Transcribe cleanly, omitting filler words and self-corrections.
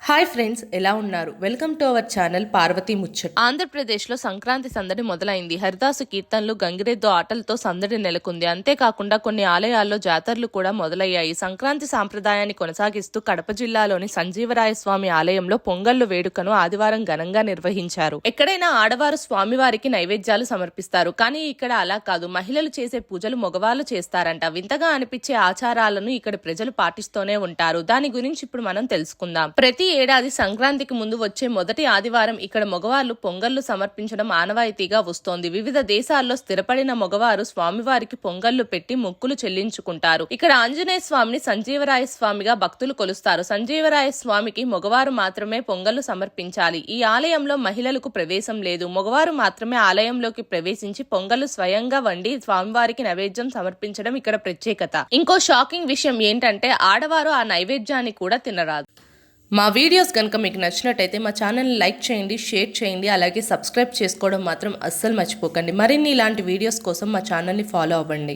Hi friends, ఎలా ఉన్నారు? Welcome to our channel Parvathi Muchhat. ఆంధ్రప్రదేశ్లో సంక్రాంతి సందడి మొదలైంది. హరిదాసు కీర్తనలు, గంగిరెద్దు ఆటలతో సందడి నెలకొంది. అంతేకాకుండా కొన్ని ఆలయాల్లో జాతరలు కూడా మొదలయ్యాయి. సంక్రాంతి సాంప్రదాయాన్ని కొనసాగిస్తూ కడప జిల్లాలోని సంజీవరాయ స్వామి ఆలయంలో పొంగళ్లు వేడుకను ఆదివారం ఘనంగా నిర్వహించారు. ఎక్కడైనా ఆడవారు స్వామివారికి నైవేద్యాలు సమర్పిస్తారు, కానీ ఇక్కడ అలా కాదు. మహిళలు చేసే పూజలు మగవాళ్ళు చేస్తారంట. వింతగా అనిపించే ఆచారాలను ఇక్కడ ప్రజలు పాటిస్తూనే ఉంటారు. దాని గురించి ఇప్పుడు మనం తెలుసుకుందాం. ప్రతి ఏడాది సంక్రాంతికి ముందు వచ్చే మొదటి ఆదివారం ఇక్కడ మగవాళ్లు పొంగళ్లు సమర్పించడం ఆనవాయితీగా వస్తోంది. వివిధ దేశాల్లో స్థిరపడిన మగవారు స్వామివారికి పొంగళ్లు పెట్టి మొక్కులు చెల్లించుకుంటారు. ఇక్కడ ఆంజనేయ స్వామిని సంజీవరాయ స్వామిగా భక్తులు కొలుస్తారు. సంజీవరాయ స్వామికి మగవారు మాత్రమే పొంగళ్లు సమర్పించాలి. ఈ ఆలయంలో మహిళలకు ప్రవేశం లేదు. మగవారు మాత్రమే ఆలయంలోకి ప్రవేశించి పొంగళ్లు స్వయంగా వండి స్వామివారికి నైవేద్యం సమర్పించడం ఇక్కడ ప్రత్యేకత. ఇంకో షాకింగ్ విషయం ఏంటంటే ఆడవారు ఆ నైవేద్యాన్ని కూడా తినరాదు. మా వీడియోస్ కనుక మీకు నచ్చినట్టయితే మా ఛానల్ని లైక్ చేయండి, షేర్ చేయండి, అలాగే సబ్స్క్రైబ్ చేసుకోవడం మాత్రం అస్సలు మర్చిపోకండి. మరిన్ని ఇలాంటి వీడియోస్ కోసం మా ఛానల్ని ఫాలో అవ్వండి.